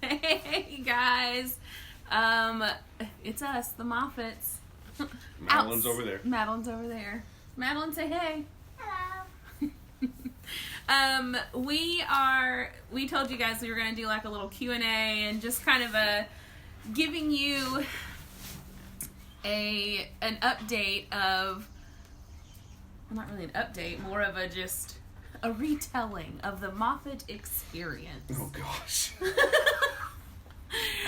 Hey guys, it's us, the Moffetts. Madeline's over there. Madeline's over there. Madeline, say hey. Hello. We told you guys we were going to do like a little Q&A and just kind of giving you an update of, well, not really an update, more of just a retelling of the Moffett experience. Oh gosh.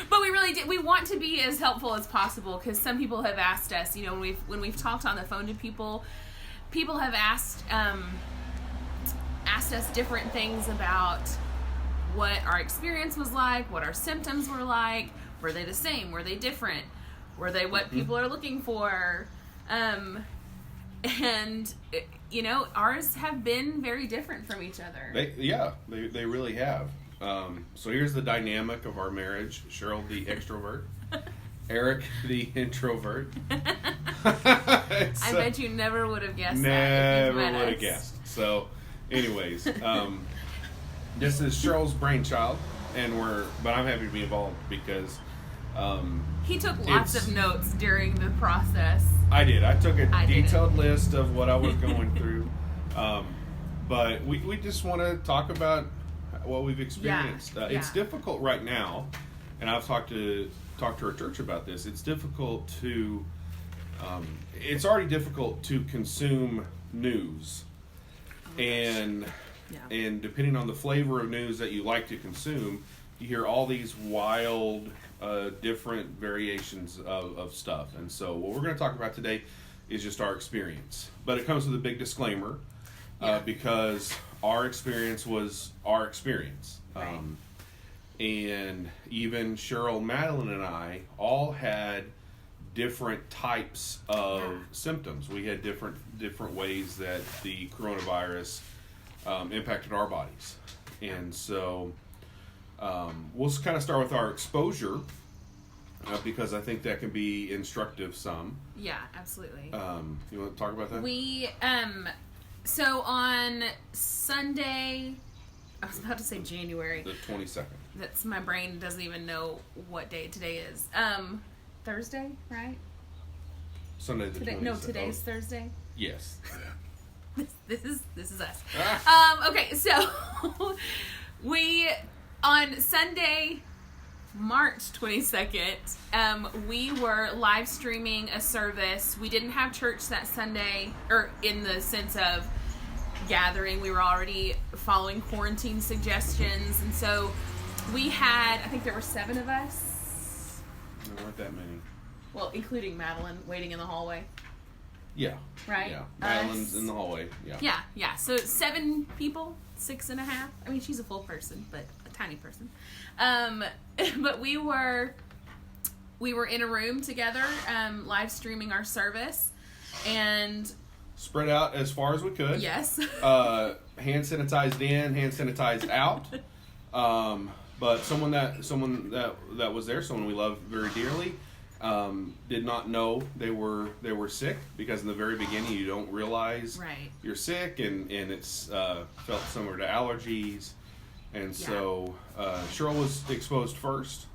But we really did. We want to be as helpful as possible because some people have asked us. You know, when we've talked on the phone to people have asked us different things about what our experience was like, what our symptoms were like. Were they the same? Were they different? Were they what people are looking for? And you know, ours have been very different from each other. They really have. So here's the dynamic of our marriage. Cheryl, the extrovert. Eric, the introvert. I bet you never would have guessed that. Never would have guessed. So, anyways, this is Cheryl's brainchild, but I'm happy to be involved because he took lots of notes during the process. I did. I took a detailed list of what I was going through. But we just want to talk about what we've experienced. It's difficult right now, and I've talked to our church about this. It's difficult to it's already difficult to consume news. And depending on the flavor of news that you like to consume, you hear all these wild different variations of stuff. And so what we're going to talk about today is just our experience. But it comes with a big disclaimer because our experience was our experience. Right. And even Cheryl, Madeline, and I all had different types of symptoms. We had different ways that the coronavirus impacted our bodies. And so we'll kind of start with our exposure because I think that can be instructive some. Yeah, absolutely. You want to talk about that? So on Sunday, I was about to say January. The 22nd. That's, my brain doesn't even know what day today is. Thursday, right? Sunday the 22nd. No, today's Thursday. Yes. This is us. Okay, so we on Sunday, March 22nd, we were live streaming a service. We didn't have church that Sunday, or in the sense of gathering. We were already following quarantine suggestions, and so we had, I think there were 7 of us. There weren't that many. Well, including Madeline waiting in the hallway. Yeah. Right? Yeah. Madeline's in the hallway. Yeah. Yeah. So 7 people, 6.5. I mean, she's a full person, but a tiny person. But we were in a room together, live streaming our service, and spread out as far as we could. Yes. Hand sanitized in, hand sanitized out. But someone that was there, someone we love very dearly, did not know they were sick, because in the very beginning you don't realize you're sick, and it's felt similar to allergies, and so Cheryl was exposed first.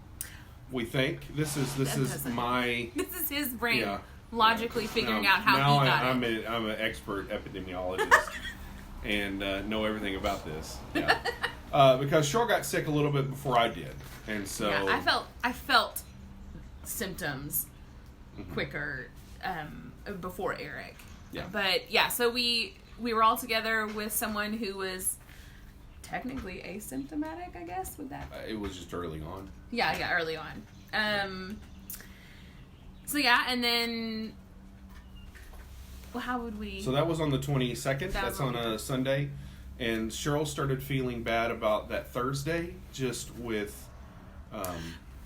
We think this is his brain logically figuring out how he got it. I'm an expert epidemiologist and know everything about this. Yeah. Because Cheryl got sick a little bit before I did, and so I felt symptoms quicker before Eric. Yeah. But so we were all together with someone who was technically asymptomatic, I guess. Would that? It was just early on. Yeah, early on. And then, well, how would we? So that was on the 22nd. That's on a Sunday. And Cheryl started feeling bad about that Thursday, just with...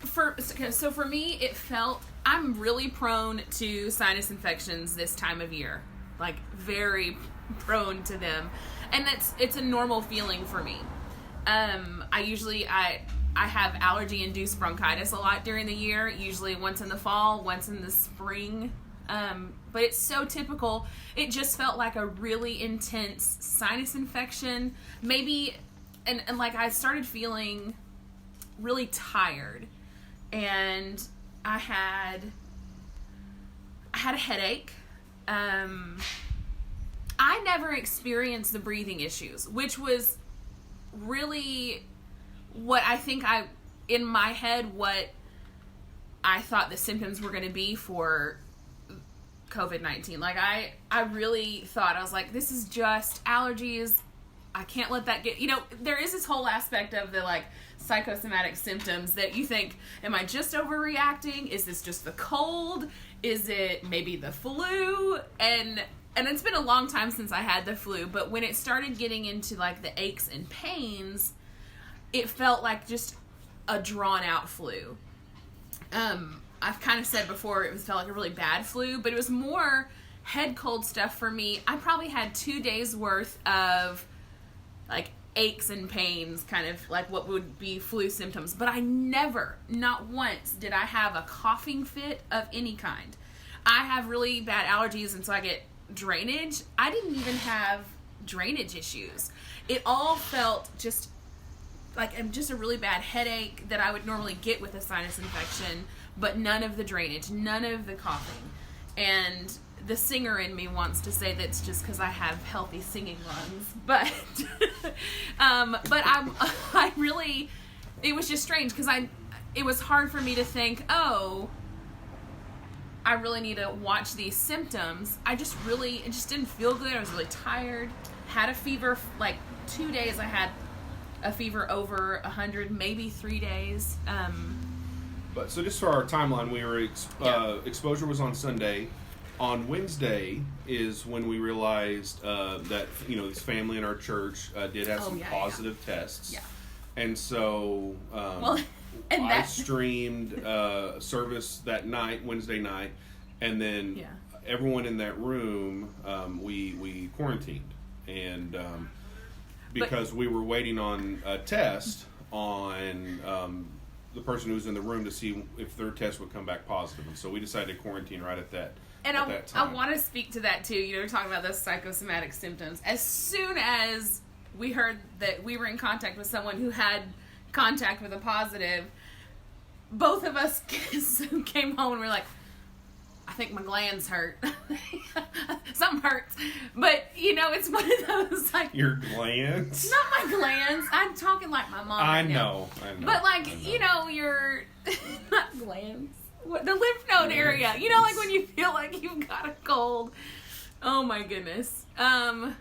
So for me, it felt... I'm really prone to sinus infections this time of year. Like, very prone to them. And it's a normal feeling for me. I have allergy-induced bronchitis a lot during the year, usually once in the fall, once in the spring. But it's so typical. It just felt like a really intense sinus infection. Maybe, and like I started feeling really tired, and I had a headache. I never experienced the breathing issues, which was really what I think in my head, what I thought the symptoms were going to be for COVID-19. Like, I really thought, I was like, this is just allergies. I can't let that get, there is this whole aspect of the, like, psychosomatic symptoms that you think, am I just overreacting? Is this just the cold? Is it maybe the flu? And it's been a long time since I had the flu, but when it started getting into, like, the aches and pains, it felt like just a drawn-out flu. I've kind of said before it felt like a really bad flu, but it was more head cold stuff for me. I probably had 2 days worth of, like, aches and pains, kind of like what would be flu symptoms, but I never, not once, did I have a coughing fit of any kind. I have really bad allergies, and so I get drainage. I didn't even have drainage issues. It all felt just like just a really bad headache that I would normally get with a sinus infection, but none of the drainage, none of the coughing. And the singer in me wants to say that's just because I have healthy singing lungs, but I really, it was just strange because it was hard for me to think, oh, I really need to watch these symptoms. It just didn't feel good. I was really tired, had a fever, like 2 days I had a fever over 100, maybe 3 days. But so just for our timeline, we were exposure was on Sunday. On Wednesday is when we realized that this family in our church did have some positive tests. Yeah. And so I streamed service that night, Wednesday night, and then everyone in that room we quarantined, and because we were waiting on a test on the person who was in the room to see if their test would come back positive, and so we decided to quarantine right at that. And I want to speak to that too. You're talking about those psychosomatic symptoms. As soon as we heard that we were in contact with someone who had contact with a positive, both of us came home and we were like, I think my glands hurt. Something hurts. But, it's one of those, like... Your glands? Not my glands. I'm talking like my mom. I know. But, like, your... Not glands. What, the lymph node area. Like when you feel like you've got a cold. Oh, my goodness. What?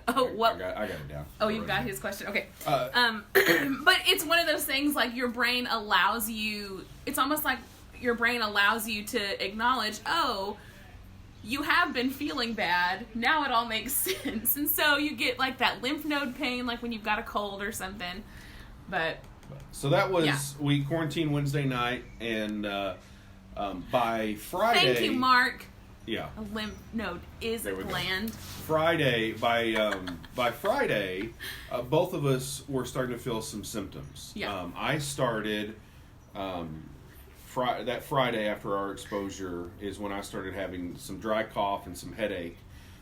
I got it down. Oh, you've got his question. Okay. But it's one of those things, like, your brain allows you... It's almost like your brain allows you to acknowledge, oh, you have been feeling bad. Now it all makes sense. And so you get, like, that lymph node pain, like when you've got a cold or something. But... So that was... We quarantined Wednesday night, and by Friday... Thank you, Mark. Yeah. A lymph node is a gland. By Friday, both of us were starting to feel some symptoms. Yeah. I started... that Friday after our exposure is when I started having some dry cough and some headache.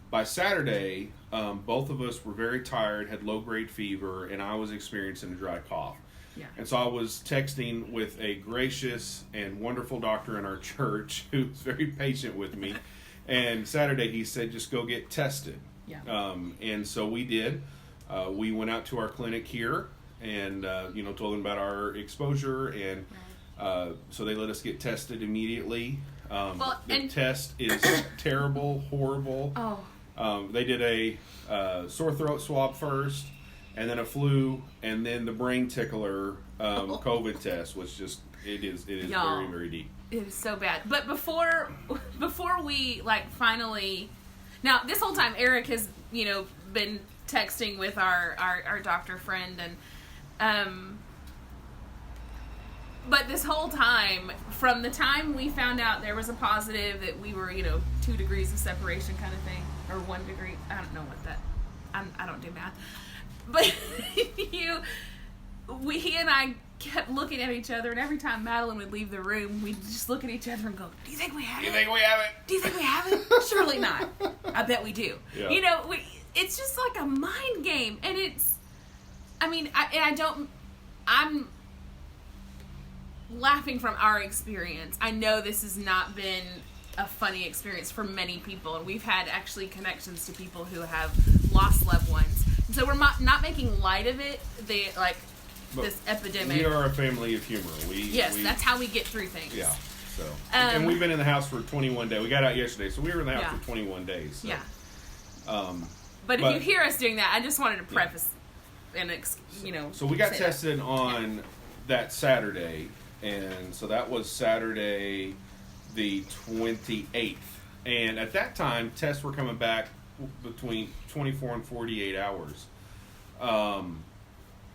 By Saturday, both of us were very tired, had low-grade fever, and I was experiencing a dry cough. Yeah. And so I was texting with a gracious and wonderful doctor in our church who was very patient with me. And Saturday he said, just go get tested. Yeah. And so we did. We went out to our clinic here and, told them about our exposure, and so they let us get tested immediately. The test is terrible, horrible. Oh. They did a sore throat swab first, and then a flu, and then the brain tickler COVID test was just it is Y'all, very, very deep. It is so bad. But before we finally, now this whole time Eric has been texting with our doctor friend, and but this whole time, from the time we found out there was a positive, that we were 2 degrees of separation kind of thing, or 1 degree, I don't know what that, I don't do math, but he and I kept looking at each other, and every time Madeline would leave the room, we'd just look at each other and go, do you think we have it? Do you think we have it? Do you think we have it? Surely not. I bet we do. Yeah. It's just like a mind game, and it's, laughing from our experience. I know this has not been a funny experience for many people, and we've had actually connections to people who have lost loved ones. And so we're not making light of it. This epidemic. We are a family of humor. That's how we get through things. Yeah. So, and we've been in the house for 21 days. We got out yesterday, so we were in the house for 21 days. So. Yeah. But if you hear us doing that, I just wanted to preface and So we got tested on that Saturday, and so that was Saturday the 28th. And at that time, tests were coming back between 24 and 48 hours.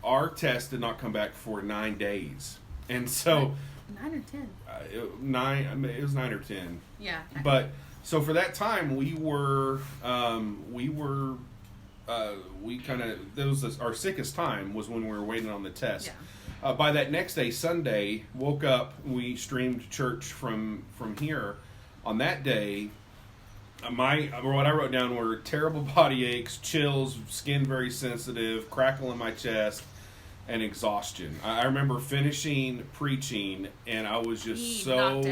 Our test did not come back for 9 days, and so 9 or 10. It was 9 or 10. Yeah. But so for that time, our sickest time was when we were waiting on the test. Yeah. By that next day, Sunday, woke up. We streamed church from here. On that day, what I wrote down were terrible body aches, chills, skin very sensitive, crackle in my chest, and exhaustion. I remember finishing preaching, and I was just so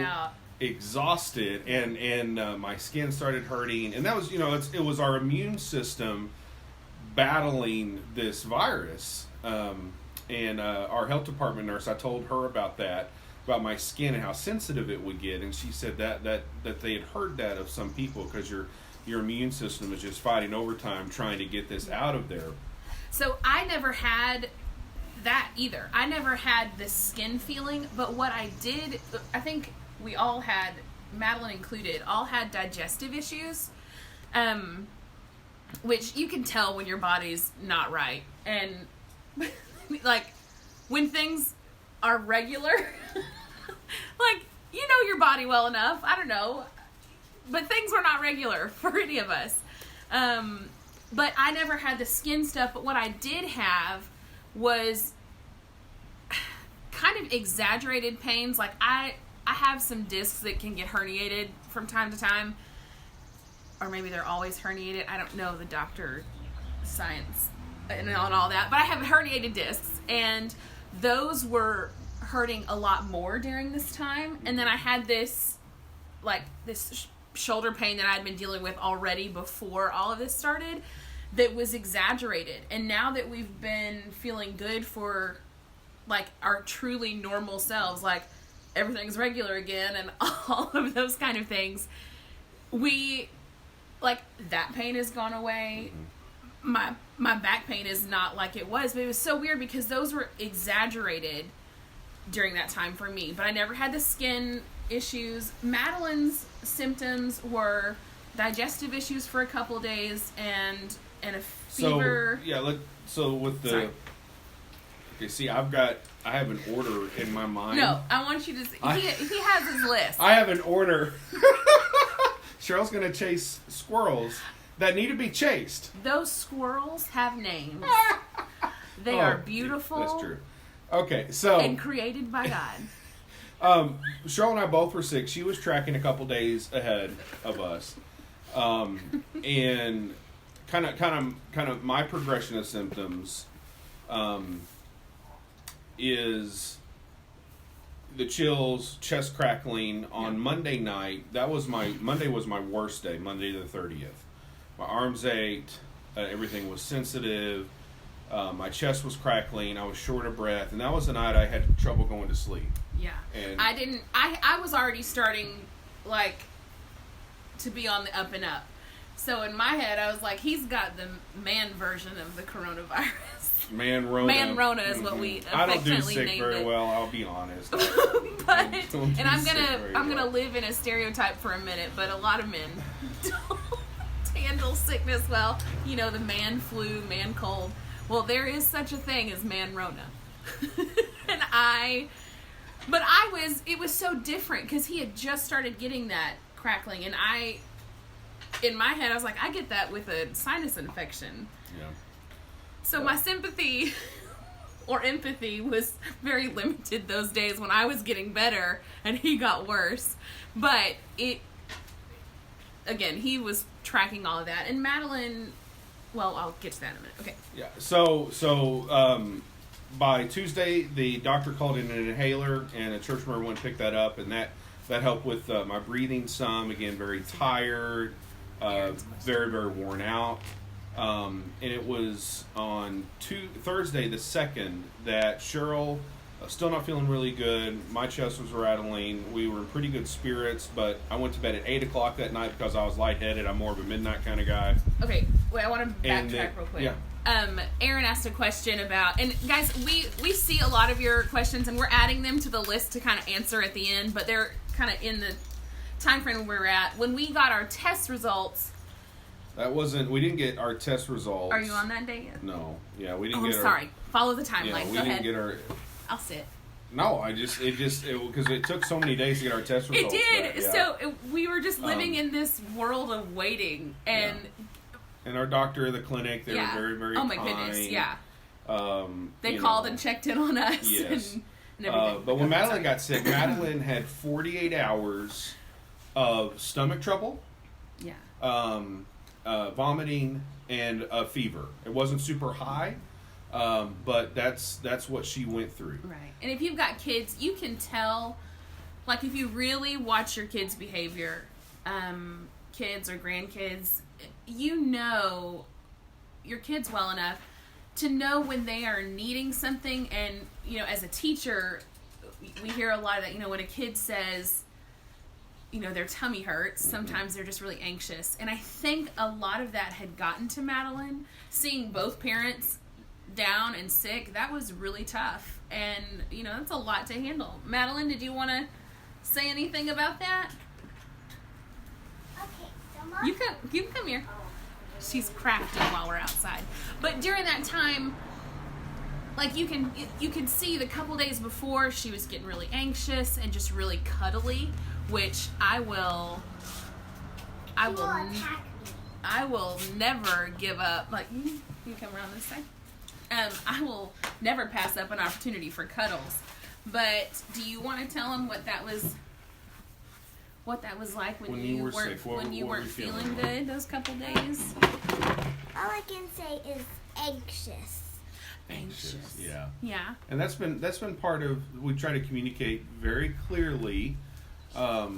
exhausted, and my skin started hurting, and that was it was our immune system battling this virus. And our health department nurse, I told her about my skin and how sensitive it would get, and she said that they had heard that of some people because your immune system is just fighting overtime trying to get this out of there. So I never had that either. I never had this skin feeling, but what I did, I think we all had, Madeline included, all had digestive issues, which you can tell when your body's not right. And like when things are regular, like you know your body well enough, I don't know, but things were not regular for any of us. But I never had the skin stuff, but what I did have was kind of exaggerated pains. Like I have some discs that can get herniated from time to time, or maybe they're always herniated. I don't know the doctor science and all that, but I have herniated discs, and those were hurting a lot more during this time. And then I had this shoulder pain that I'd been dealing with already before all of this started that was exaggerated. And now that we've been feeling good for like our truly normal selves, like everything's regular again and all of those kind of things, that pain has gone away. My back pain is not like it was, but it was so weird because those were exaggerated during that time for me. But I never had the skin issues. Madeline's symptoms were digestive issues for a couple of days and a fever. So with the Sorry. Okay, see, I have an order in my mind. No, I want you to see. He has his list. I have an order. Cheryl's going to chase squirrels that need to be chased. Those squirrels have names. They are beautiful. That's true. Okay, so... And created by God. Cheryl and I both were sick. She was tracking a couple days ahead of us. And kind of my progression of symptoms is the chills, chest crackling on Monday night. Monday was my worst day, Monday the 30th. My arms ached, everything was sensitive, my chest was crackling, I was short of breath, and that was the night I had trouble going to sleep. Yeah. And I was already starting, to be on the up and up. So in my head, I was like, he's got the man version of the coronavirus. Man-rona. Man-rona is what we affectionately named it. I don't do sick very well, I'll be honest. I'm gonna live in a stereotype for a minute, but a lot of men don't handle sickness well. You know, the man flu, man cold. Well, there is such a thing as man-rona. It was so different because he had just started getting that crackling, and in my head, I was like, I get that with a sinus infection. Yeah. So my sympathy or empathy was very limited those days when I was getting better and he got worse. But he was tracking all of that. And Madeline, well, I'll get to that in a minute. Okay. Yeah. So by Tuesday, the doctor called in an inhaler, and a church member went and picked that up, and that helped with my breathing some. Again, very tired, very, very worn out. And it was on Thursday the 2nd that Cheryl, still not feeling really good. My chest was rattling. We were in pretty good spirits, but I went to bed at 8 o'clock that night because I was lightheaded. I'm more of a midnight kind of guy. Okay, wait, I want to backtrack real quick. Yeah. Aaron asked a question about, and guys, we see a lot of your questions, and we're adding them to the list to kind of answer at the end, but they're kind of in the time frame we're at. When we got our test results, we didn't get our test results. Are you on that day yet? No. Yeah, we didn't get our... sorry. Follow the timeline. Yeah, Go ahead. Get our... I'll sit. No, because it took so many days to get our test results. It did. Back, yeah. So we were just living in this world of waiting, and... Yeah. And our doctor at the clinic, they were very, very kind. Oh, my goodness, yeah. They you called know, and checked in on us. Yes. And everything. But when Madeline got sick, Madeline had 48 hours of stomach trouble, vomiting, and a fever. It wasn't super high, but that's what she went through. Right. And if you've got kids, you can tell, like if you really watch your kids' behavior, kids or grandkids, you know your kids well enough to know when they are needing something. And, as a teacher, we hear a lot of that, when a kid says, their tummy hurts, sometimes they're just really anxious. And I think a lot of that had gotten to Madeline. Seeing both parents down and sick, that was really tough. And, that's a lot to handle. Madeline, did you want to say anything about that? You can come here. She's crafting while we're outside. But during that time, like you can see the couple days before, she was getting really anxious and just really cuddly, which I will never give up. Like you can come around this side. I will never pass up an opportunity for cuddles. But do you want to tell them what that was like when you weren't feeling good those couple days? All I can say is anxious. Yeah. Yeah. And that's been part of, we try to communicate very clearly, but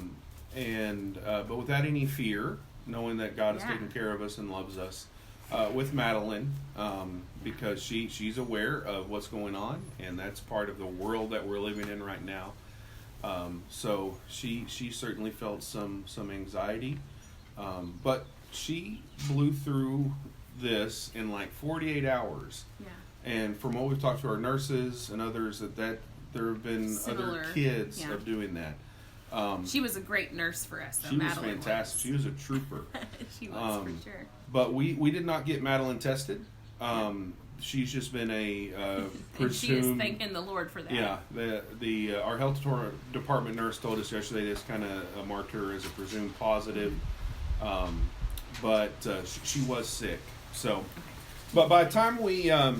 without any fear, knowing that God is taking care of us and loves us, with Madeline, because she's aware of what's going on, and that's part of the world that we're living in right now. So she certainly felt some anxiety, but she blew through this in like 48 hours. Yeah. And from what we've talked to our nurses and others, that there have been other kids of doing that. She was a great nurse for us, though. She was fantastic. She was a trooper. She was, for sure. But we did not get Madeline tested. She's just been a presumed... And she is thanking the Lord for that. Yeah. Our health department nurse told us yesterday this kind of marked her as a presumed positive. But she was sick. So, but by the time we got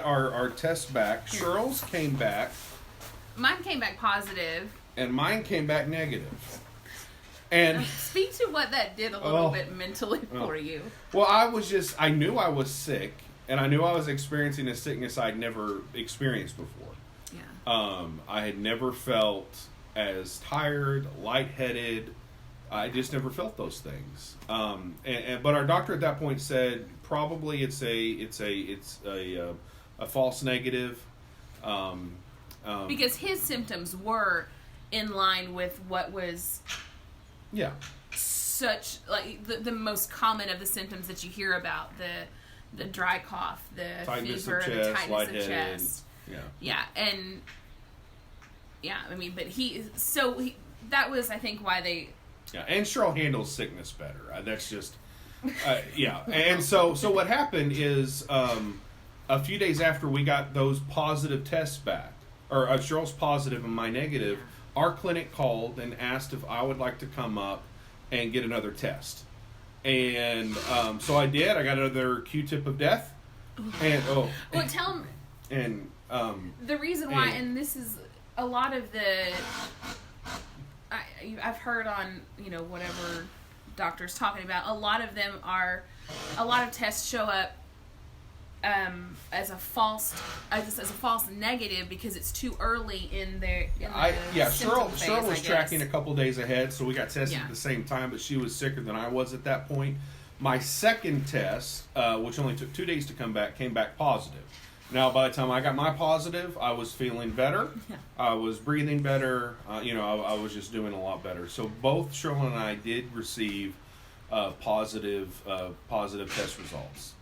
our tests back, Cheryl's came back. Mine came back positive. And mine came back negative. And speak to what that did a little bit mentally for you. Well, I knew I was sick, and I knew I was experiencing a sickness I'd never experienced before. Yeah. I had never felt as tired, lightheaded. I just never felt those things. But our doctor at that point said probably it's a false negative. Because his symptoms were in line with what was such like the most common of the symptoms that you hear about, the dry cough, the tightness fever, of chest, the tightness of chest. That was, I think, why they... Yeah, and Cheryl handles sickness better. That's just... And so what happened is a few days after we got those positive tests back, or Cheryl's positive and my negative, our clinic called and asked if I would like to come up and get another test. And so I did. I got another Q-tip of death. And well, tell them... And... the reason why, and this is a lot of the... I've heard on, as a false negative because it's too early in their Cheryl was tracking a couple days ahead, so we got tested at the same time, but she was sicker than I was at that point. My second test, which only took 2 days to come back, came back positive. Now, by the time I got my positive, I was feeling better. Yeah. I was breathing better. I was just doing a lot better. So both Cheryl and I did receive positive test results.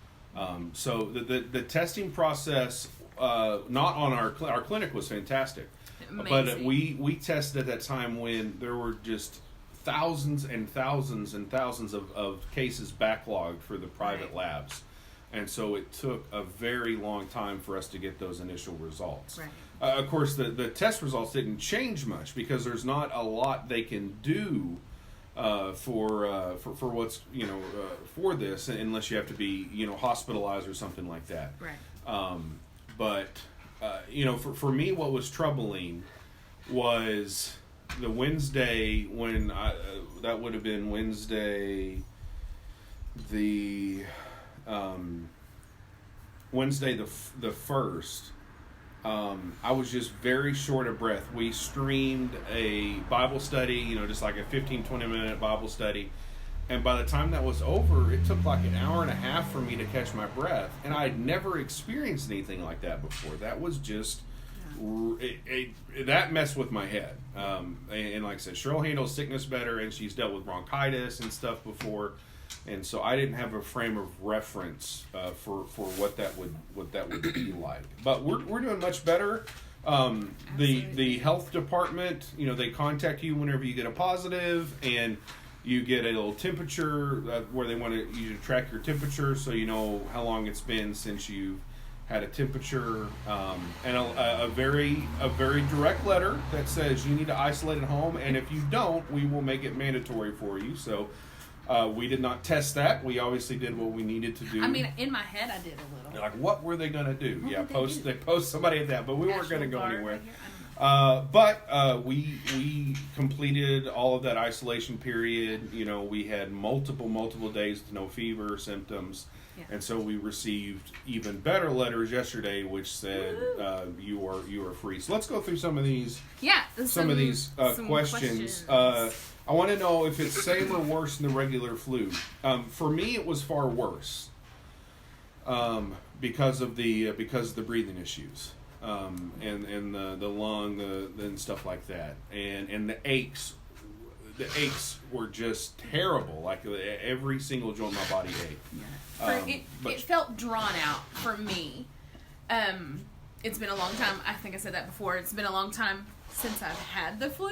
So the testing process, not on our clinic, was fantastic. Amazing. But we tested at that time when there were just thousands and thousands and thousands of cases backlogged for the private labs. And so it took a very long time for us to get those initial results. Right. Of course, the test results didn't change much because there's not a lot they can do for what's for this, unless you have to be hospitalized or something like that. Right. But for me, what was troubling was the Wednesday when that would have been Wednesday the 1st. I was just very short of breath. We streamed a Bible study, just like a 15-20 minute Bible study. And by the time that was over, it took like an hour and a half for me to catch my breath. And I had never experienced anything like that before. That was just, that messed with my head. And like I said, Cheryl handles sickness better, and she's dealt with bronchitis and stuff before. And so I didn't have a frame of reference for what that would be like. But we're doing much better. The health department, they contact you whenever you get a positive, and you get a little temperature where they want you to track your temperature, so you know how long it's been since you had a temperature, and a very direct letter that says you need to isolate at home, and if you don't, we will make it mandatory for you. So. We did not test that. We obviously did what we needed to do. I mean, in my head, I did a little. Like, what were they going to do? They post somebody at that, but we weren't going to go anywhere. But we completed all of that isolation period. We had multiple days with no fever symptoms, and so we received even better letters yesterday, which said you are free. So let's go through some of these. Yeah, some of these questions. I want to know if it's same or worse than the regular flu. For me, it was far worse because of the breathing issues and the lung and stuff like that, and the aches. The aches were just terrible. Like every single joint in my body ached. It felt drawn out for me. It's been a long time. I think I said that before. It's been a long time since I've had the flu.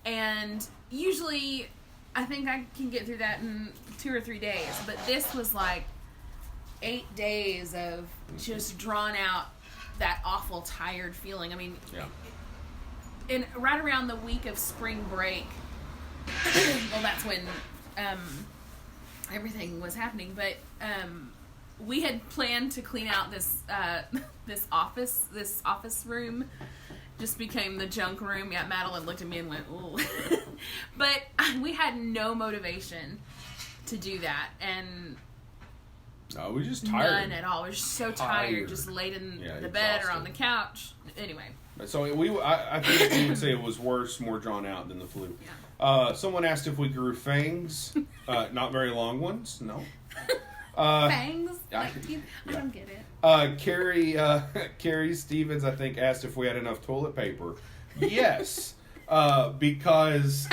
And usually, I think I can get through that in 2 or 3 days. But this was like 8 days of just drawn out, that awful tired feeling. I mean, right around the week of spring break, well, that's when everything was happening. But we had planned to clean out this office room. Just became the junk room. Yeah, Madeline looked at me and went, ooh. But we had no motivation to do that. And no, we were just tired. None at all. We were so tired. Just laid in the bed or on the couch. Anyway. So I think we would say it was worse, more drawn out than the flu. Yeah. Someone asked if we grew fangs. Not very long ones. No. Fangs? I don't get it. Carrie Stevens, I think, asked if we had enough toilet paper. Yes, because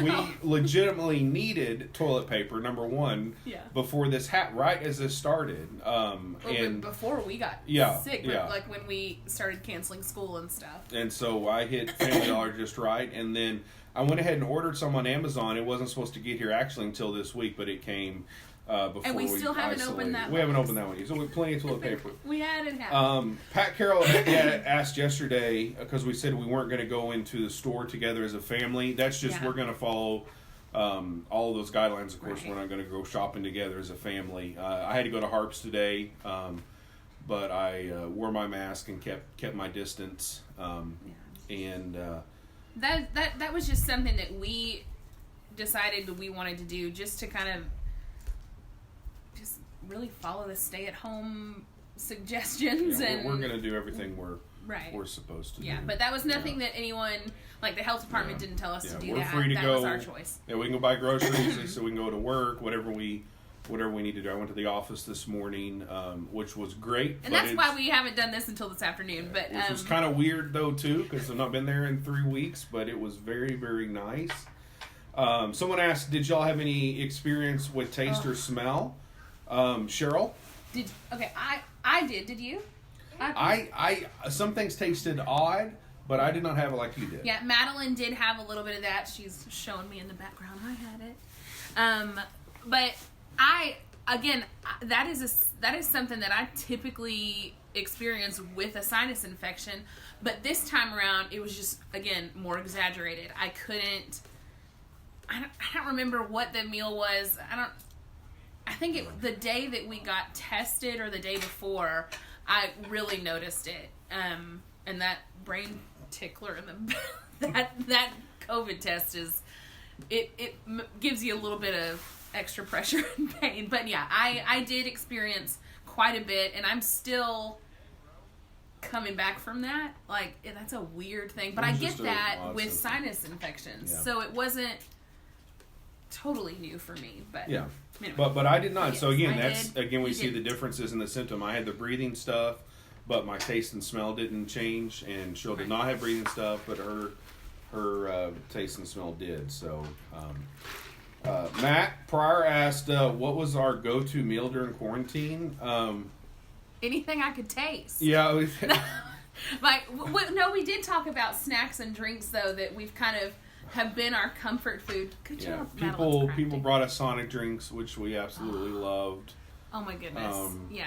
we legitimately needed toilet paper, number one, before this right as this started. And before we got sick, like when we started canceling school and stuff. And so I hit Family Dollar just right, and then I went ahead and ordered some on Amazon. It wasn't supposed to get here actually until this week, but it came... before and we still haven't opened that one. We haven't opened that one yet, so we have plenty of toilet paper. We had it happen. Pat Carroll asked yesterday, because we said we weren't going to go into the store together as a family. That's just, we're going to follow all of those guidelines. Of course, we're not going to go shopping together as a family. I had to go to Harps today, but I wore my mask and kept my distance. And that was just something that we decided that we wanted to do, just to kind of really follow the stay-at-home suggestions, and we're going to do everything we're supposed to do. Yeah, but that was nothing that anyone, like the health department, didn't tell us to do. We're that. free to that go. was our choice. Yeah, we can go buy groceries, so we can go to work, whatever we need to do. I went to the office this morning, which was great. And that's why we haven't done this until this afternoon. But which was kind of weird, though, too, because I've not been there in 3 weeks, but it was very, very nice. Someone asked, did y'all have any experience with taste or smell? Cheryl? I did. Did you? I some things tasted odd, but I did not have it like you did. Yeah, Madeline did have a little bit of that. She's showing me in the background. I had it. But that is something that I typically experience with a sinus infection, but this time around it was just, again, more exaggerated. I don't remember what the meal was. I think the day that we got tested or the day before, I really noticed it. And that brain tickler and that COVID test it gives you a little bit of extra pressure and pain. But yeah, I did experience quite a bit, and I'm still coming back from that. Like, that's a weird thing, but I get that with sinus infections. Yeah. So it wasn't totally new for me, but yeah. Anyway. But I did not. Yes, so again, we see the differences in the symptom. I had the breathing stuff, but my taste and smell didn't change, and Cheryl did not have breathing stuff, but her taste and smell did. So Matt Pryor asked, what was our go-to meal during quarantine? Anything I could taste. Yeah. No, we did talk about snacks and drinks, though, that we've kind of have been our comfort food. Good job. People brought us Sonic drinks, which we absolutely loved. Oh my goodness. Yeah.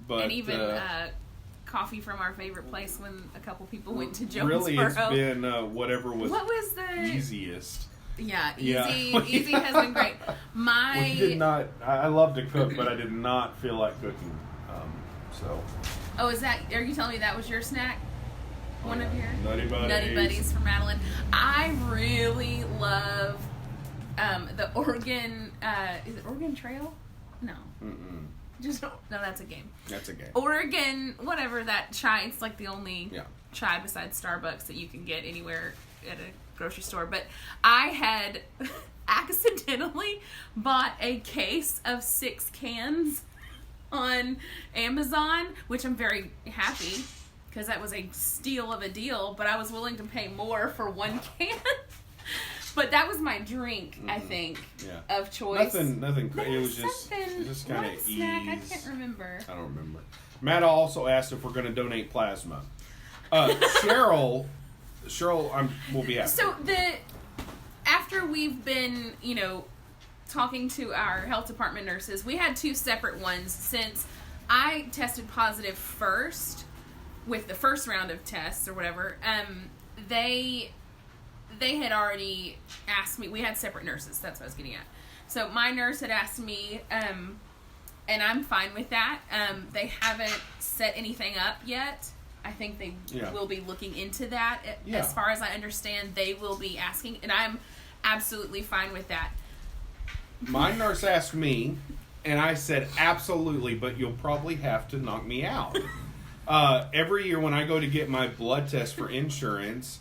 But, and even coffee from our favorite place when a couple people went to Jonesboro. Really, it's been whatever was, what was the easiest. Yeah, Easy has been great. We did not. I love to cook, but I did not feel like cooking. So. Oh, are you telling me that was your snack? One of your Nutty Buddies from Madeline. I really love the Oregon. Is it Oregon Trail? No. No, that's a game. That's a game. Oregon, whatever that chai. It's like the only chai besides Starbucks that you can get anywhere at a grocery store. But I had accidentally bought a case of 6 cans on Amazon, which I'm very happy, because that was a steal of a deal, but I was willing to pay more for 1 can. But that was my drink, I think, of choice. Nothing. It was just kind of ease. I can't remember. I don't remember. Matt also asked if we're going to donate plasma. Cheryl, we'll be happy. So after we've been, talking to our health department nurses, we had 2 separate ones since I tested positive first with the first round of tests or whatever. They had already asked me. We had separate nurses. That's what I was getting at. So my nurse had asked me, and I'm fine with that. They haven't set anything up yet. I think they will be looking into that. As far as I understand, they will be asking, and I'm absolutely fine with that. My nurse asked me, and I said, absolutely, but you'll probably have to knock me out. Every year when I go to get my blood test for insurance,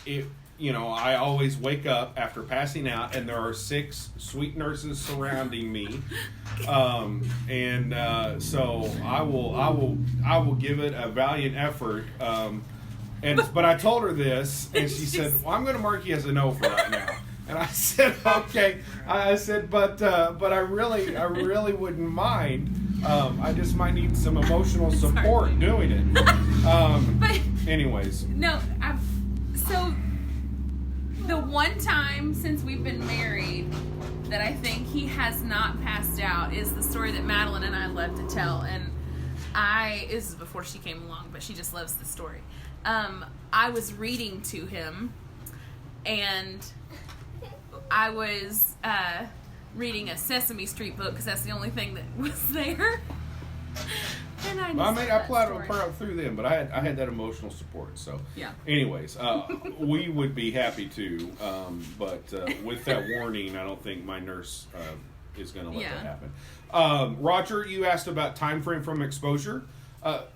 I always wake up after passing out, and there are 6 sweet nurses surrounding me, so I will give it a valiant effort. But I told her this, and she said, "Well, I'm going to mark you as a no for right now." And I said, "Okay." I said, "But I really wouldn't mind. I just might need some emotional support doing it." But anyways, no. So the one time since we've been married that I think he has not passed out is the story that Madeline and I love to tell. And this is before she came along, but she just loves the story. I was reading to him, and I was reading a Sesame Street book because that's the only thing that was there. And I plowed through them, but I had that emotional support. So yeah. Anyways, we would be happy to, but with that warning, I don't think my nurse is going to let that happen. Roger, you asked about time frame from exposure.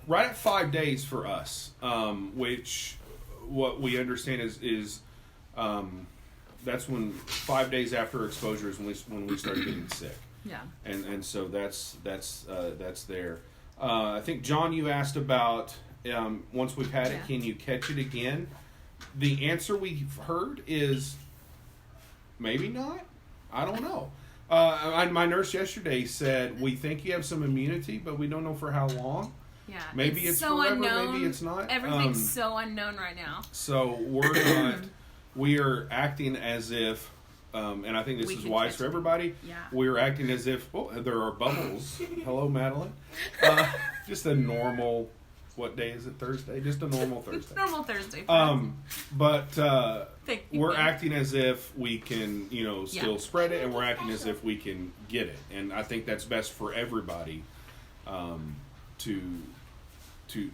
right at 5 days for us, which what we understand is that's when 5 days after exposure is when we started getting sick. Yeah. And so that's there. I think John, you asked about once we've had it, can you catch it again? The answer we've heard is maybe not. I don't know. My nurse yesterday said we think you have some immunity, but we don't know for how long. Yeah, maybe it's so forever, unknown. maybe it's not. Everything's so unknown right now. So we're not. We are acting as if, and I think this is wise for everybody. Yeah. We're acting as if there are bubbles. Hello, Madeline. Just a normal. What day is it? Thursday. Just a normal Thursday. Normal Thursday. But we're acting as if we can, still spread it, and we're acting as if we can get it. And I think that's best for everybody, to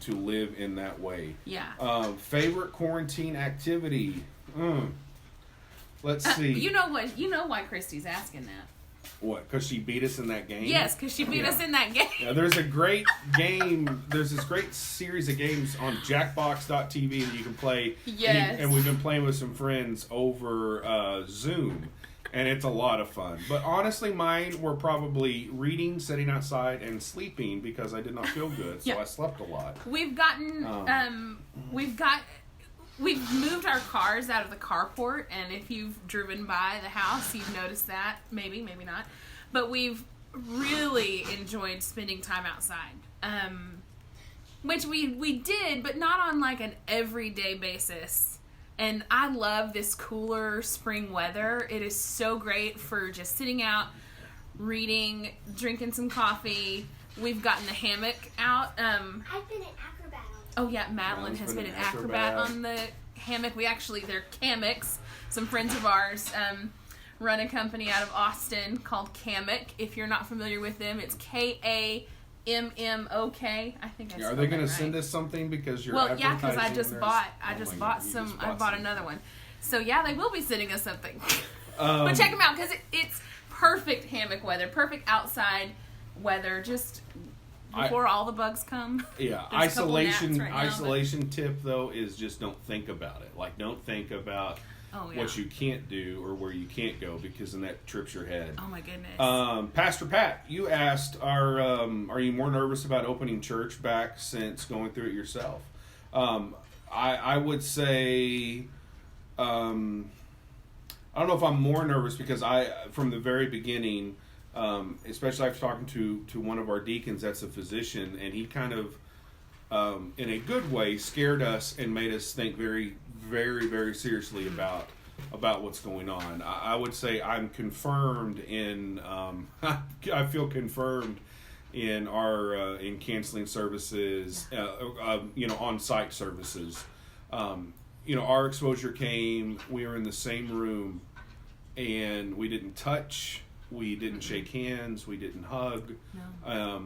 live in that way. Yeah. Favorite quarantine activity. Let's see. You know what? You know why Christy's asking that. What? Because she beat us in that game? Yes, because she beat us in that game. Yeah, there's a great game. There's this great series of games on Jackbox.tv that you can play. Yes. And we've been playing with some friends over Zoom. And it's a lot of fun. But honestly, mine were probably reading, sitting outside, and sleeping because I did not feel good. So I slept a lot. We've gotten... We've moved our cars out of the carport, and if you've driven by the house, you've noticed that. Maybe, maybe not. But we've really enjoyed spending time outside. Which we did, but not on like an everyday basis. And I love this cooler spring weather. It is so great for just sitting out, reading, drinking some coffee. We've gotten the hammock out. I've been an acrobat on. Oh yeah, Madeline has been an acrobat on the hammock. They're Kammocks. Some friends of ours run a company out of Austin called Kammok. If you're not familiar with them, it's Kammok. I think I Are they going to send us something because you're advertising? Well, yeah, because I just bought some. I bought another one. So yeah, they will be sending us something. But check them out because it's perfect hammock weather, perfect outside weather. Just before all the bugs come. Yeah, isolation tip though is just don't think about it. Like don't think about what you can't do or where you can't go because then that trips your head. Oh my goodness. Pastor Pat, you asked, are you more nervous about opening church back since going through it yourself? I would say, I don't know if I'm more nervous because from the very beginning, especially after talking to one of our deacons that's a physician, and he kind of, in a good way, scared us and made us think very, very, very seriously about what's going on. I would say I'm confirmed in, I feel confirmed in our, in canceling services, on-site services. Our exposure came, we were in the same room, and we didn't touch, we didn't shake hands, we didn't hug. No.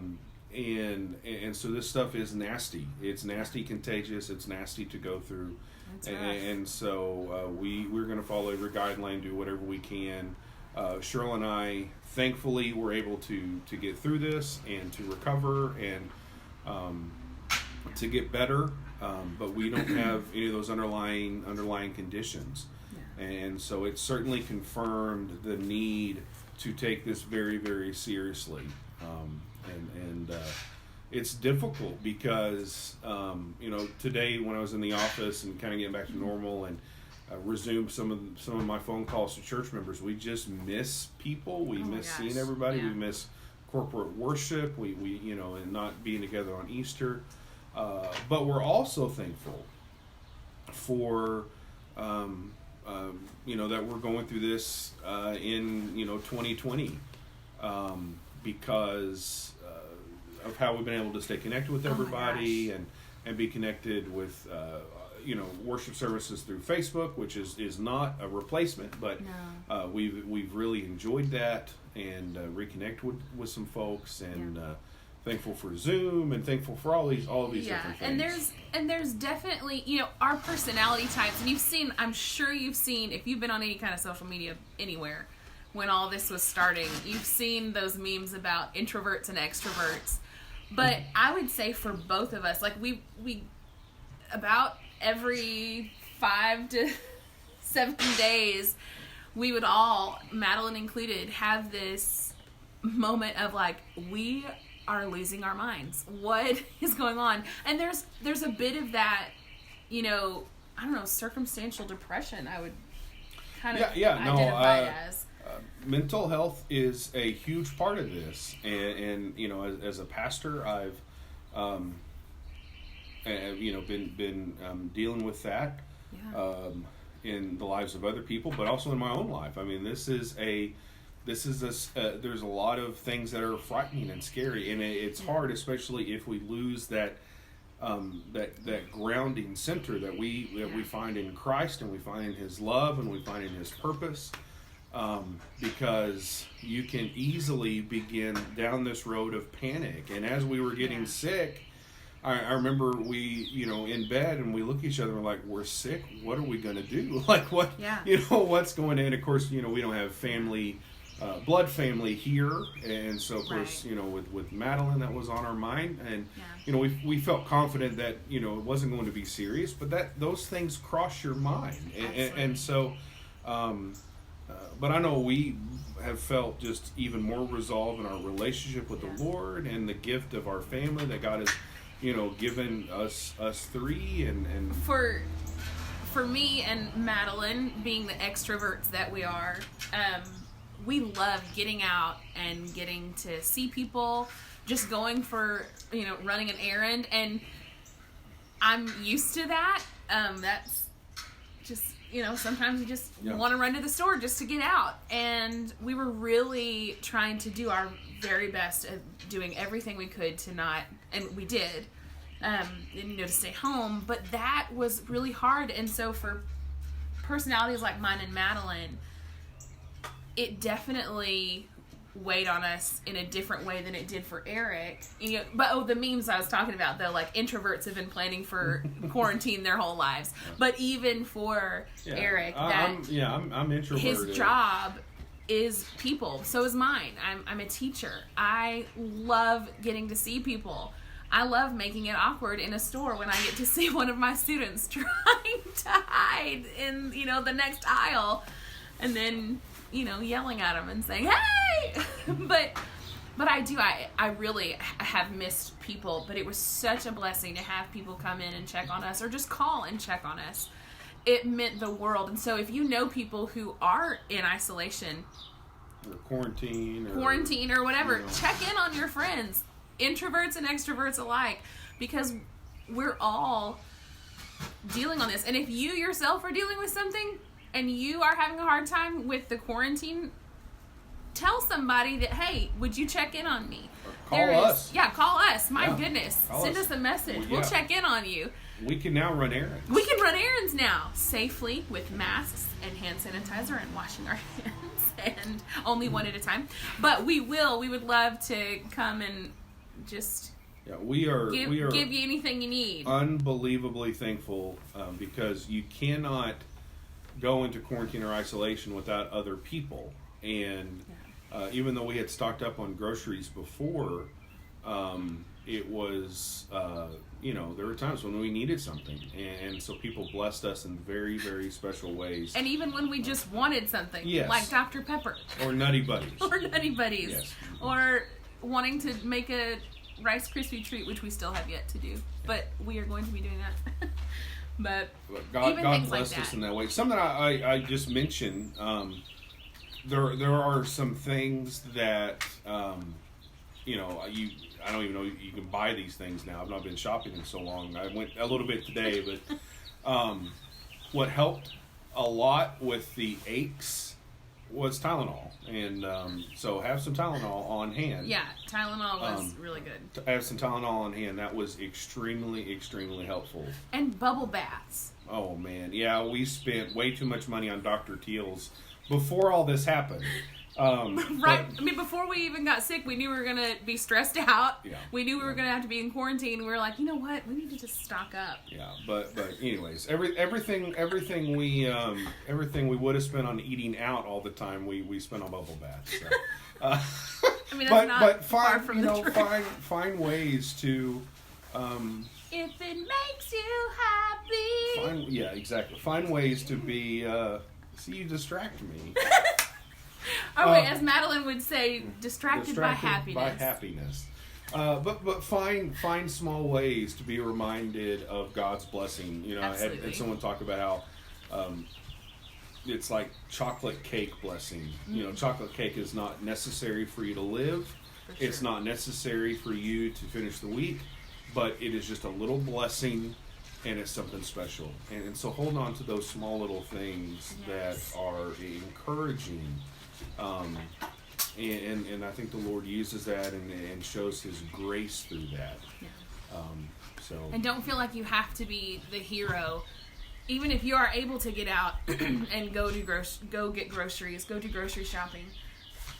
And so this stuff is nasty. It's nasty, contagious. It's nasty to go through. And so we're going to follow every guideline, do whatever we can. Cheryl and I, thankfully, were able to get through this and to recover and to get better. But we don't have any of those underlying conditions. Yeah. And so it certainly confirmed the need to take this very, very seriously. And it's difficult because, today when I was in the office and kind of getting back to normal and resumed some of my phone calls to church members, we just miss people. We miss seeing everybody. Yeah. We miss corporate worship. We and not being together on Easter. But we're also thankful for, that we're going through this in 2020 because of how we've been able to stay connected with everybody and be connected with worship services through Facebook, which is not a replacement, but we've really enjoyed that and reconnect with some folks and thankful for Zoom and thankful for all these different things. And there's definitely our personality types, and I'm sure you've seen if you've been on any kind of social media anywhere when all this was starting, you've seen those memes about introverts and extroverts. But I would say for both of us, like we about every 5 to 7 days, we would all, Madeline included, have this moment of like, we are losing our minds. What is going on? And there's a bit of that, I don't know, circumstantial depression, I would kind of identify it as. Mental health is a huge part of this, and as a pastor, I've been dealing with that in the lives of other people, but also in my own life. I mean, there's a lot of things that are frightening and scary, and it's hard, especially if we lose that grounding center that we find in Christ, and we find in His love, and we find in His purpose. Because you can easily begin down this road of panic. And as we were getting sick, I remember we, in bed, and we look at each other and we're like, we're sick. What are we going to do? Like, what, what's going on? Of course, we don't have family, blood family here. And so, of course, with Madeline, that was on our mind. And, we felt confident that, it wasn't going to be serious, but those things cross your mind. And so, but I know we have felt just even more resolve in our relationship with the Lord, and the gift of our family that God has, given us three. And for me and Madeline, being the extroverts that we are, we love getting out and getting to see people, just going for, running an errand. And I'm used to that. That's just, sometimes you just want to run to the store just to get out. And we were really trying to do our very best at doing everything we could to not, and we did, to stay home. But that was really hard. And so for personalities like mine and Madeline, it definitely weighed on us in a different way than it did for Eric. But the memes I was talking about, though, like introverts have been planning for quarantine their whole lives. But even for Eric, I'm introverted. His job is people. So is mine. I'm a teacher. I love getting to see people. I love making it awkward in a store when I get to see one of my students trying to hide in the next aisle, and then yelling at them and saying, hey! but I really have missed people, but it was such a blessing to have people come in and check on us, or just call and check on us. It meant the world. And so if you know people who are in isolation, or quarantine or whatever, check in on your friends, introverts and extroverts alike, because we're all dealing on this. And if you yourself are dealing with something, and you are having a hard time with the quarantine, tell somebody that, hey, would you check in on me? Call us. Call us. My goodness. Send us a message. We'll check in on you. We can now run errands. We can run errands now safely with masks and hand sanitizer and washing our hands, and only one at a time. But we would love to come and just we are give you anything you need. Unbelievably thankful, because you cannot go into quarantine or isolation without other people. And even though we had stocked up on groceries before, it was there were times when we needed something, and so people blessed us in very, very special ways. And even when we just wanted something, like Dr. Pepper or Nutty Buddies, yes. Or wanting to make a Rice Krispie treat, which we still have yet to do, but we are going to be doing that. But God blessed us in that way. Something I just mentioned, there are some things that I don't even know you can buy these things now. I've not been shopping in so long. I went a little bit today, but what helped a lot with the aches was Tylenol, and so have some Tylenol on hand. Yeah, Tylenol was really good. To have some Tylenol on hand, that was extremely, extremely helpful. And bubble baths. Oh man, yeah, we spent way too much money on Dr. Teal's before all this happened. Right. I mean, before we even got sick, we knew we were going to be stressed out. Yeah. We knew we were going to have to be in quarantine. We were like, you know what? We need to just stock up. Yeah. But anyways, everything we would have spent on eating out all the time, we spent on bubble baths. So. I mean, that's not far from the truth. Find ways to. If it makes you happy. Exactly. Find ways to be. See, you distract me. Wait, as Madeline would say, distracted by happiness. By happiness. But find small ways to be reminded of God's blessing. You know, I had someone talk about how it's like chocolate cake blessing. Mm-hmm. You know, chocolate cake is not necessary for you to live. For sure. It's not necessary for you to finish the week, but it is just a little blessing, and it's something special. And so hold on to those small little things that are encouraging. And I think the Lord uses that and shows His grace through that. Yeah. And don't feel like you have to be the hero. Even if you are able to get out and go get groceries, go do grocery shopping.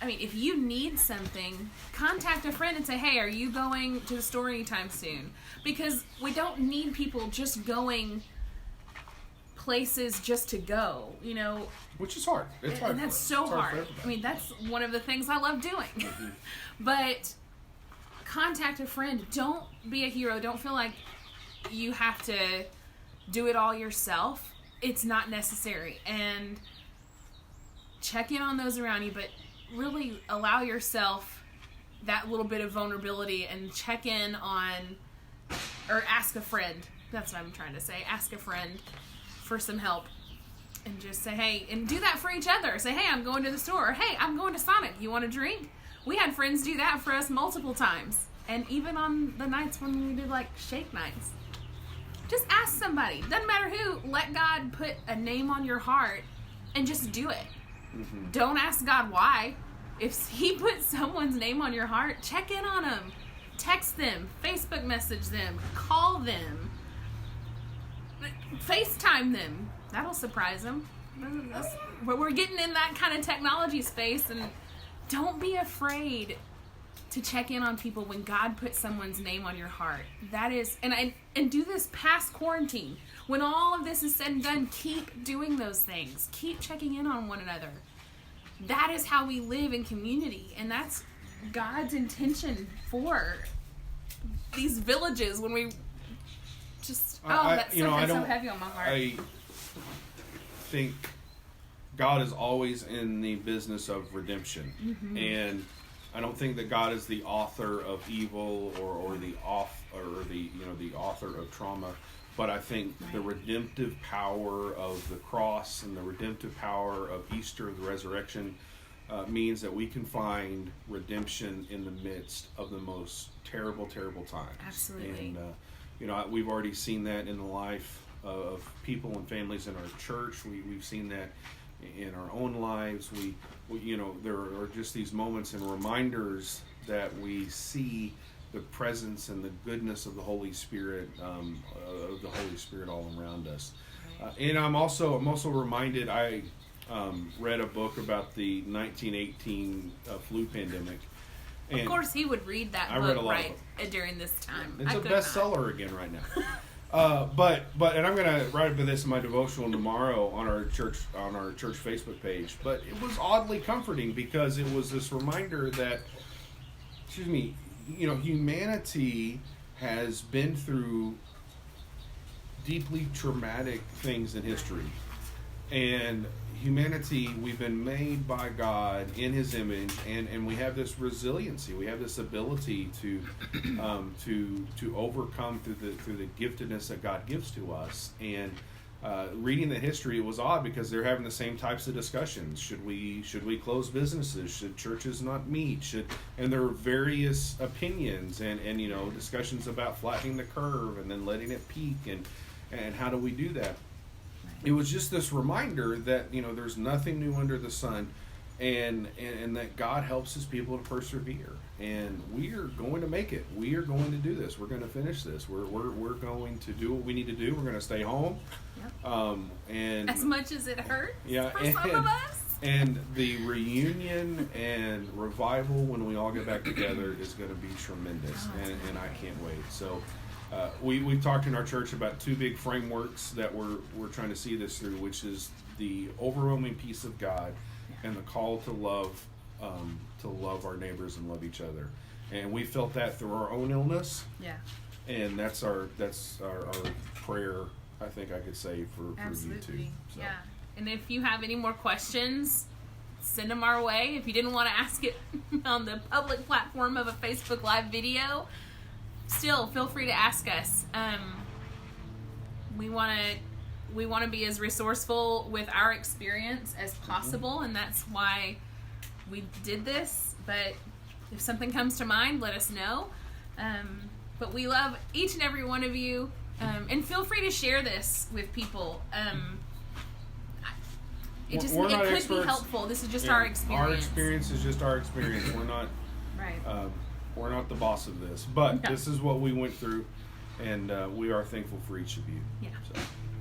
I mean, if you need something, contact a friend and say, hey, are you going to the store anytime soon? Because we don't need people just going places just to go, you know. Which is hard. It's hard. And that's so hard. I mean, that's one of the things I love doing. Mm-hmm. But contact a friend. Don't be a hero. Don't feel like you have to do it all yourself. It's not necessary. And check in on those around you, but really allow yourself that little bit of vulnerability and check in on, or ask a friend. That's what I'm trying to say. Ask a friend for some help. And just say, hey, and do that for each other. Say, hey, I'm going to the store. Or, hey, I'm going to Sonic. You want a drink? We had friends do that for us multiple times. And even on the nights when we did, like, shake nights. Just ask somebody. Doesn't matter who. Let God put a name on your heart and just do it. Mm-hmm. Don't ask God why. If He puts someone's name on your heart, check in on them. Text them. Facebook message them. Call them. FaceTime them. That'll surprise them. We're getting in that kind of technology space, and don't be afraid to check in on people when God puts someone's name on your heart. That is, and do this past quarantine. When all of this is said and done, keep doing those things. Keep checking in on one another. That is how we live in community, and that's God's intention for these villages. When we just that's so heavy on my heart. I think God is always in the business of redemption, mm-hmm. and I don't think that God is the author of evil or the author of trauma, but I think the redemptive power of the cross and the redemptive power of Easter, the resurrection, means that we can find redemption in the midst of the most terrible times. Absolutely. And we've already seen that in the life of people and families in our church. We've seen that in our own lives. We there are just these moments and reminders that we see the presence and the goodness of the Holy Spirit, all around us. And I'm also reminded. I read a book about the 1918 flu pandemic. Of course, he would read that book during this time. It's a bestseller again right now. But and I'm gonna write about this in my devotional tomorrow on our church Facebook page. But it was oddly comforting because it was this reminder that, humanity has been through deeply traumatic things in history, and humanity, we've been made by God in His image, and we have this resiliency. We have this ability to overcome through the giftedness that God gives to us. And reading the history, it was odd because they're having the same types of discussions. Should we close businesses? Should churches not meet? And there are various opinions and discussions about flattening the curve and then letting it peak and how do we do that? It was just this reminder that there's nothing new under the sun, and that God helps His people to persevere, and we are going to make it. We are going to do this. We're going to finish this. We're going to do what we need to do. We're going to stay home, and as much as it hurts, for some of us. And the reunion and revival when we all get back together is going to be tremendous, and I can't wait. So. We've talked in our church about two big frameworks that we're trying to see this through, which is the overwhelming peace of God and the call to love to love our neighbors and love each other. And we felt that through our own illness. Yeah. And that's our prayer, I think I could say, for you too. So. Yeah. And if you have any more questions, send them our way. If you didn't want to ask it on the public platform of a Facebook Live video, still feel free to ask us. We want to be as resourceful with our experience as possible, and that's why we did this. But if something comes to mind, let us know. But we love each and every one of you, and feel free to share this with people. It could be helpful. This is just our experience. Our experience is just our experience. We're not we're not the boss of this, but this is what we went through, and we are thankful for each of you. Yeah.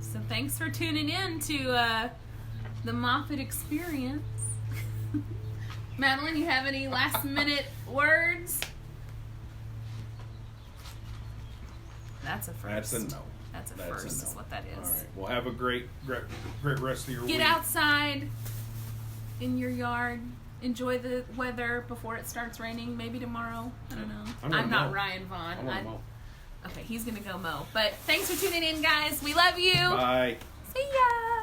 So thanks for tuning in to the Moffett experience. Madeline, you have any last minute words? That's a first. That's a no. That's a first. Is what that is. All right. Well, have a great rest of your week. Get outside in your yard. Enjoy the weather before it starts raining. Maybe tomorrow. I don't know. I'm not Ryan Vaughn. Okay, he's gonna go mow. But thanks for tuning in, guys. We love you. Bye. See ya.